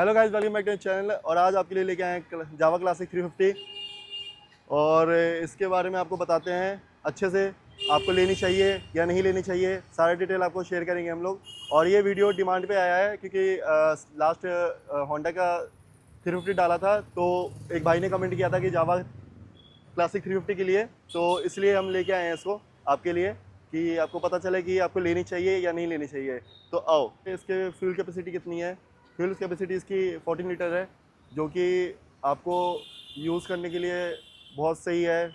Hello guys, welcome back to channel. और आज आपके लिए लेके आए हैं जावा क्लासिक 350 और इसके बारे में आपको बताते हैं अच्छे से आपको लेनी चाहिए या नहीं लेनी चाहिए। सारे डिटेल आपको शेयर करेंगे हम लोग। और ये वीडियो डिमांड पे आया है क्योंकि लास्ट होंडा का 350 डाला था, तो एक भाई ने कमेंट किया था कि जावा क्लासिक 350 के लिए, तो इसलिए हम लेके आए हैं इसको आपके लिए कि आपको पता चले कि आपको लेनी चाहिए या नहीं लेनी चाहिए। तो आओ, इसके फ्यूल कैपेसिटी कितनी है। फ्यूल कैपेसिटी इसकी 14 लीटर है, जो कि आपको यूज़ करने के लिए बहुत सही है।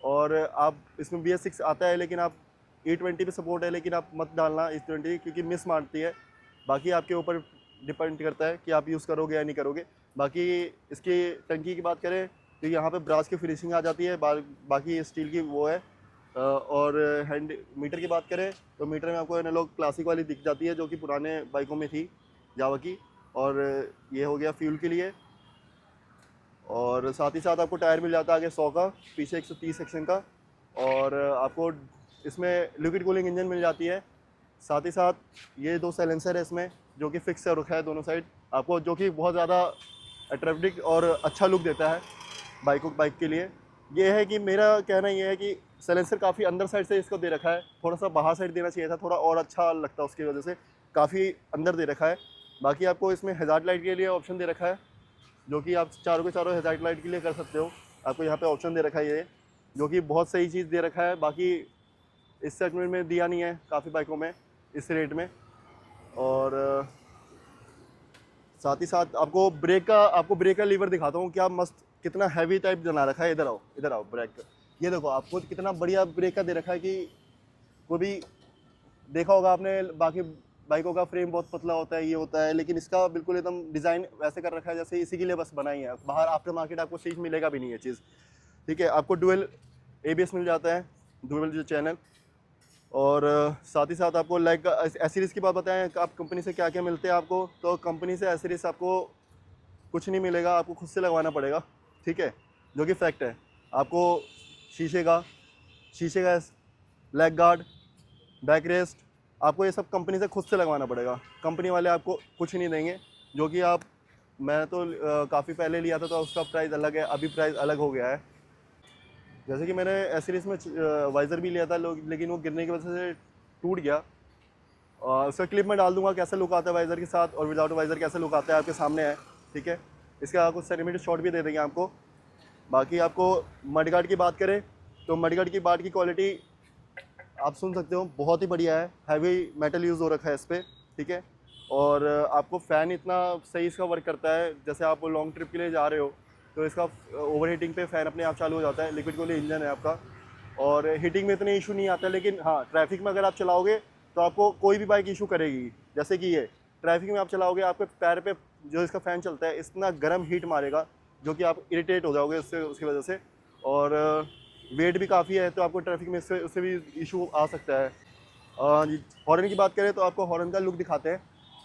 और आप इसमें BS6 आता है, लेकिन आप E20 पे सपोर्ट है, लेकिन आप मत डालना E20 क्योंकि मिस मारती है। बाकी आपके ऊपर डिपेंड करता है कि आप यूज़ करोगे या नहीं करोगे। बाकी इसकी टंकी की बात करें तो यहाँ पे ब्रास की फिनिशिंग आ जाती है, बाकी स्टील की वो है। और हैंड मीटर की बात करें तो मीटर में आपको एनालॉग क्लासिक वाली दिख जाती है, जो कि पुराने बाइकों में थी जावा की। और ये हो गया फ्यूल के लिए। और साथ ही साथ आपको टायर मिल जाता है आगे 100 का, पीछे 130 सेक्शन का। और आपको इसमें लिक्विड कूलिंग इंजन मिल जाती है। साथ ही साथ ये 2 साइलेंसर है इसमें, जो कि फिक्स है रखा है दोनों साइड आपको, जो कि बहुत ज़्यादा अट्रैक्टिव और अच्छा लुक देता है बाइक के लिए। ये है कि मेरा कहना ये है कि साइलेंसर काफ़ी अंदर साइड से इसको दे रखा है, थोड़ा सा बाहर साइड देना चाहिए था, थोड़ा और अच्छा लगता है, उसकी वजह से काफ़ी अंदर दे रखा है। बाकी आपको इसमें हैज़ार्ड लाइट के लिए ऑप्शन दे रखा है, जो कि आप चारों के चारों हैज़ार्ड लाइट के लिए कर सकते हो। आपको यहाँ पे ऑप्शन दे रखा है ये, जो कि बहुत सही चीज़ दे रखा है। बाकी इस सेगमेंट में दिया नहीं है काफ़ी बाइकों में इस रेट में। और साथ ही साथ आपको ब्रेक का लीवर दिखाता हूँ, क्या मस्त कितना हैवी टाइप बना रखा है। इधर आओ ब्रेक का। ये देखो आपको कितना बढ़िया ब्रेक का दे रखा है कि कोई भी देखा होगा आपने, बाकी बाइकों का फ्रेम बहुत पतला होता है, ये होता है, लेकिन इसका बिल्कुल एकदम डिज़ाइन वैसे कर रखा है जैसे इसी के लिए बस बनाई है। बाहर आफ्टर मार्केट आपको चीज़ मिलेगा भी नहीं ये चीज़। ठीक है, आपको डुअल ABS मिल जाता है, डुअल जो चैनल। और साथ ही साथ आपको लाइक एसरीज की बात बताएं कि आप कंपनी से क्या क्या मिलते हैं आपको। तो कंपनी से एसरीज आपको कुछ नहीं मिलेगा, आपको खुद से लगवाना पड़ेगा। ठीक है, जो कि फैक्ट है। आपको शीशे का लेग गार्ड, बैक रेस्ट, आपको ये सब कंपनी से खुद से लगवाना पड़ेगा। कंपनी वाले आपको कुछ नहीं देंगे, जो कि मैं तो काफ़ी पहले लिया था तो उसका प्राइस अलग है, अभी प्राइस अलग हो गया है। जैसे कि मैंने एसरीज में वाइज़र भी लिया था लेकिन वो गिरने की वजह से टूट गया। उसका क्लिप मैं डाल दूंगा कैसा लुक आता है वाइज़र के साथ, और विदाउट वाइज़र कैसा लुक आता है आपके सामने है। ठीक है, इसका कुछ सेंटीमीटर शॉट भी दे देंगे आपको। बाकी आपको मडगार्ड की बात करें तो मडगार्ड की बाट की क्वालिटी आप सुन सकते हो, बहुत ही बढ़िया है। हैवी मेटल यूज़ हो रखा है इस पर। ठीक है, और आपको फ़ैन इतना सही इसका वर्क करता है, जैसे आप लॉन्ग ट्रिप के लिए जा रहे हो तो इसका ओवर हीटिंग पे फ़ैन अपने आप चालू हो जाता है। लिक्विड कूलिंग इंजन है आपका, और हीटिंग में इतने इशू नहीं आता। लेकिन हाँ, ट्रैफिक में अगर आप चलाओगे तो आपको कोई भी बाइक इशू करेगी। जैसे कि ये ट्रैफिक में आप चलाओगे, आपके पैर पे जो इसका फ़ैन चलता है इतना गर्म हीट मारेगा, जो कि आप इरिटेट हो जाओगे उसकी वजह से। और वेट भी काफ़ी है, तो आपको ट्रैफिक में उससे भी इशू आ सकता है। हॉर्न की बात करें तो आपको हॉर्न का लुक दिखाते हैं,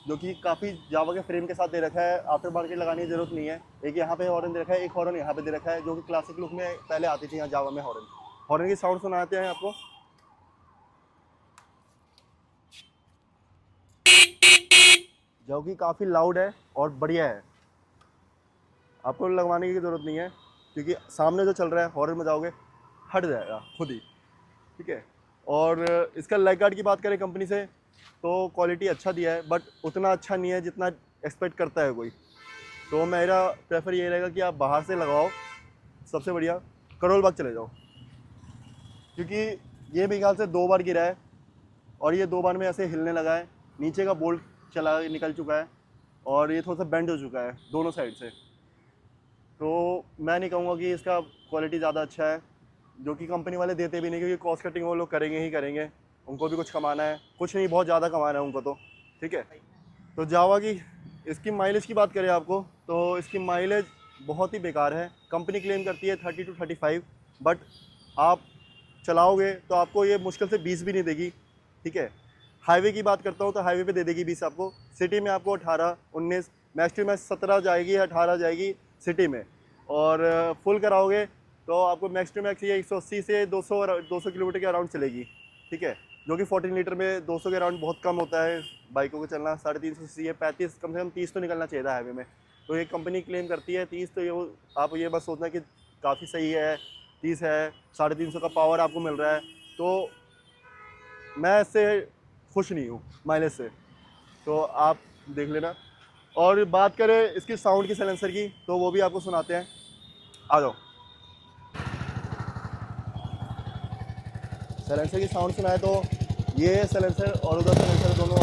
जो कि काफ़ी जावा के फ्रेम के साथ दे रखा है। आफ्टर मार्केट लगाने की ज़रूरत नहीं है। एक यहाँ पे हॉर्न दे रखा है, एक हॉर्न यहाँ पे दे रखा है, जो कि क्लासिक लुक में पहले आती थी यहाँ जावा में। हॉर्न की साउंड सुनाते हैं आपको, जो कि काफ़ी लाउड है और बढ़िया है। आपको लगवाने की ज़रूरत नहीं है, क्योंकि सामने जो चल रहा है हॉर्न में जाओगे हट जाएगा खुद ही। ठीक है, और इसका लेग गार्ड की बात करें कंपनी से तो क्वालिटी अच्छा दिया है, बट उतना अच्छा नहीं है जितना एक्सपेक्ट करता है कोई। तो मेरा प्रेफर ये रहेगा कि आप बाहर से लगवाओ, सबसे बढ़िया करोल बाग चले जाओ, क्योंकि ये मेरे ख्याल से 2 बार गिरा है और ये 2 बार में ऐसे हिलने लगा है। नीचे का बोल्ट निकल चुका है, और ये थोड़ा सा बेंड हो चुका है दोनों साइड से। तो मैं नहीं कहूँगा कि इसका क्वालिटी ज़्यादा अच्छा है, जो कि कंपनी वाले देते भी नहीं, क्योंकि कॉस्ट कटिंग वो लोग करेंगे ही करेंगे। उनको भी कुछ कमाना है, कुछ नहीं बहुत ज़्यादा कमाना है उनको तो। ठीक है, तो जावा की इसकी माइलेज की बात करें आपको तो इसकी माइलेज बहुत ही बेकार है। कंपनी क्लेम करती है 30 to 35, बट आप चलाओगे तो आपको ये मुश्किल से 20 भी नहीं देगी। ठीक है, हाईवे की बात करता हूँ तो हाईवे पे दे देगी 20 आपको। सिटी में आपको 18, 19, मैक्स टू मैक्स 17 जाएगी या 18 जाएगी सिटी में। और फुल कराओगे तो आपको मैक्स टू मैक्स ये 180 से 200 किलोमीटर के अराउंड चलेगी। ठीक है, जो कि 14 लीटर में 200 के अराउंड बहुत कम होता है बाइकों को चलना। 350 सीसी है, 35 कम से कम 30 तो निकलना चाहिए था हाईवे में। तो ये कंपनी क्लेम करती है 30, तो ये आप ये बस सोचना कि काफ़ी सही है, 30 है, 350 का पावर आपको मिल रहा है, तो मैं इससे खुश नहीं हूँ माइलेज से, तो आप देख लेना। और बात करें इसकी साउंड की साइलेंसर की, तो वो भी आपको सुनाते हैं, आ जाओ। साइलेंसर की साउंड सुनाए तो ये साइलेंसर और उधर साइलेंसर दोनों,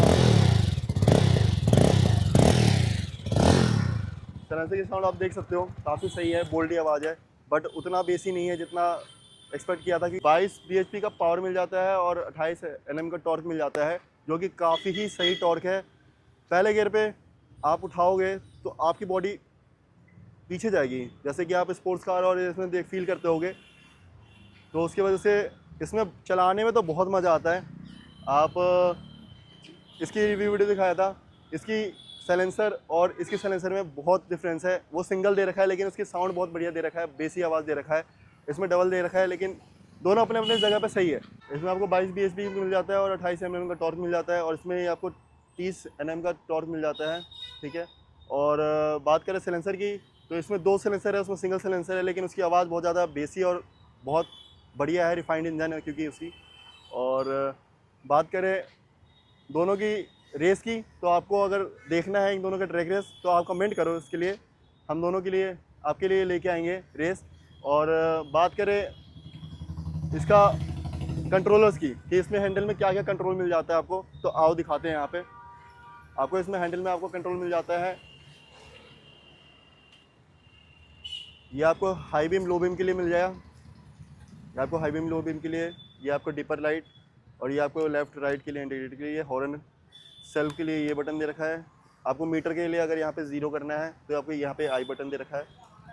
साइलेंसर की साउंड आप देख सकते हो काफ़ी सही है, बोल्डी आवाज़ है, बट उतना बेसी नहीं है जितना एक्सपेक्ट किया था कि 22 bhp का पावर मिल जाता है और 28 Nm का टॉर्क मिल जाता है, जो कि काफ़ी ही सही टॉर्क है। पहले गियर पे आप उठाओगे तो आपकी बॉडी पीछे जाएगी, जैसे कि आप स्पोर्ट्स कार और इसमें देख फील करते होगे, तो उसकी वजह से इसमें चलाने में तो बहुत मज़ा आता है। आप इसकी रिव्यू वीडियो दिखाया था, इसकी साइलेंसर और इसकी साइलेंसर में बहुत डिफरेंस है। वो सिंगल दे रखा है लेकिन उसकी साउंड बहुत बढ़िया दे रखा है, बेसी आवाज़ दे रखा है। इसमें डबल दे रखा है, लेकिन दोनों अपने अपने जगह पे सही है। इसमें आपको 22 bhp मिल जाता है और 28 Nm का टॉर्क मिल जाता है, और इसमें आपको 30 Nm का टॉर्क मिल जाता है, ठीक है। और बात करें साइलेंसर की, तो इसमें 2 साइलेंसर है, उसमें सिंगल साइलेंसर है, लेकिन उसकी आवाज़ बहुत ज़्यादा बेसी और बहुत बढ़िया है, रिफाइंड इंजन है क्योंकि उसकी। और बात करें दोनों की रेस की, तो आपको अगर देखना है इन दोनों का ट्रैक रेस, तो आप कमेंट करो, इसके लिए हम दोनों के लिए आपके लिए लेके आएंगे रेस। और बात करें इसका कंट्रोलर्स की, कि इसमें हैंडल में क्या क्या कंट्रोल मिल जाता है आपको, तो आओ दिखाते हैं। यहाँ पे आपको इसमें हैंडल में आपको कंट्रोल मिल जाता है, ये आपको हाई बीम लो बीम के लिए मिल जाएगा, ये आपको हाई बीम लो बीम के लिए, ये आपको डिपर लाइट, और ये आपको लेफ़्ट राइट के लिए इंडिकेटर के लिए, हॉर्न सेल्फ के लिए ये बटन दे रखा है। आपको मीटर के लिए अगर यहाँ पे 0 करना है तो आपको यहाँ पे आई बटन दे रखा है,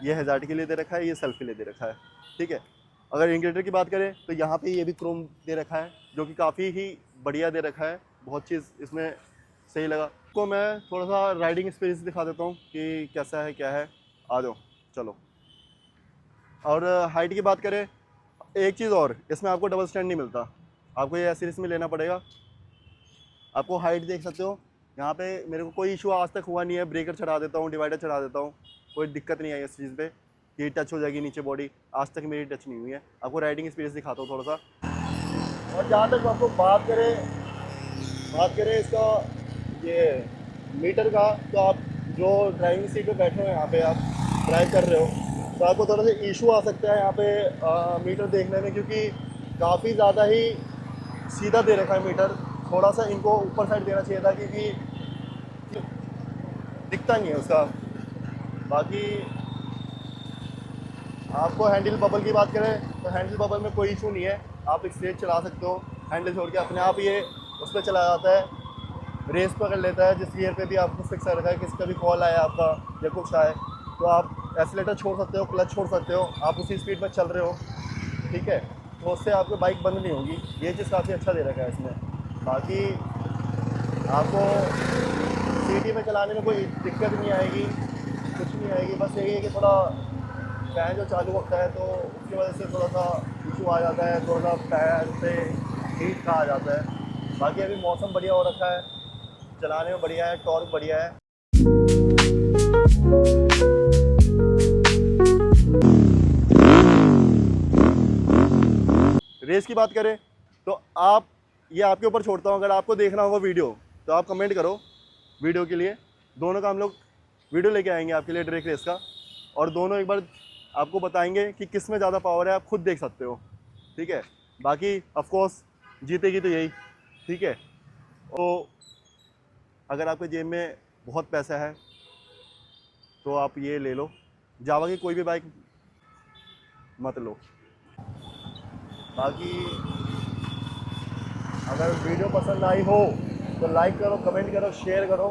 ये हैज़ार्ड के लिए दे रखा है, ये सेल्फ के लिए दे रखा है, ठीक है। अगर इंडिकेटर की बात करें तो यहाँ पे ये भी क्रोम दे रखा है, जो कि काफ़ी ही बढ़िया दे रखा है, बहुत चीज़ इसमें सही लगा। तो मैं थोड़ा सा राइडिंग एक्सपीरियंस दिखा देता हूँ कि कैसा है क्या है, आ जाओ चलो। और हाइट की बात करें, एक चीज़ और, इसमें आपको डबल स्टैंड नहीं मिलता, आपको ये सीरीज में लेना पड़ेगा। आपको हाइट देख सकते हो, यहाँ पे मेरे को कोई इशू आज तक हुआ नहीं है, ब्रेकर चढ़ा देता हूँ, डिवाइडर चढ़ा देता हूँ, कोई दिक्कत नहीं आई इस चीज़ पे कि टच हो जाएगी नीचे बॉडी, आज तक मेरी टच नहीं हुई है। आपको राइडिंग एक्सपीरियंस दिखाता हूँ थोड़ा सा। और जहाँ तक आपको बात करें इसका ये मीटर का, तो आप जो ड्राइविंग सीट पे बैठे हो, यहाँ पे आप ड्राइव कर रहे हो, तो आपको थोड़ा सा इशू आ सकता है यहाँ पे मीटर देखने में, क्योंकि काफ़ी ज़्यादा ही सीधा दे रखा है मीटर। थोड़ा सा इनको ऊपर साइड देना चाहिए था, क्योंकि दिखता नहीं है उसका। बाकी आपको हैंडल बबल की बात करें तो हैंडल बबल में कोई इशू नहीं है, आप स्ट्रेट चला सकते हो, हैंडल छोड़ के अपने आप ये उस पर चला जाता है, रेस पकड़ लेता है। जिस गियर पे भी आपको फिक्स कर रखा है, किसी का भी कॉल आया आपका या कुछ आए, तो आप एक्सीलेटर छोड़ सकते हो, क्लच छोड़ सकते हो, आप उसी स्पीड में चल रहे हो, ठीक है, तो उससे आपकी बाइक बंद नहीं होगी। ये चीज़ काफ़ी अच्छा दे रखा है इसमें। बाकी आपको सिटी में चलाने में कोई दिक्कत नहीं आएगी, कुछ नहीं आएगी, बस यही है कि थोड़ा फैन जो चालू होता है तो उसकी वजह से थोड़ा सा इशू आ जाता है, थोड़ा सा फैन से हीट का आ जाता है। बाकी अभी मौसम बढ़िया हो रखा है, चलाने में बढ़िया है, टॉर्क बढ़िया है। रेस की बात करें तो आप, ये आपके ऊपर छोड़ता हूँ, अगर आपको देखना होगा वीडियो तो आप कमेंट करो, वीडियो के लिए दोनों का हम लोग वीडियो लेके आएंगे आपके लिए ड्रैग रेस का, और दोनों एक बार आपको बताएंगे कि किस में ज़्यादा पावर है, आप खुद देख सकते हो, ठीक है। बाकी ऑफ कोर्स जीतेगी तो यही, ठीक है। तो अगर आपके जेब में बहुत पैसा है तो आप ये ले लो, जावा की कोई भी बाइक मत लो। बाकी अगर वीडियो पसंद आई हो तो लाइक करो, कमेंट करो, शेयर करो।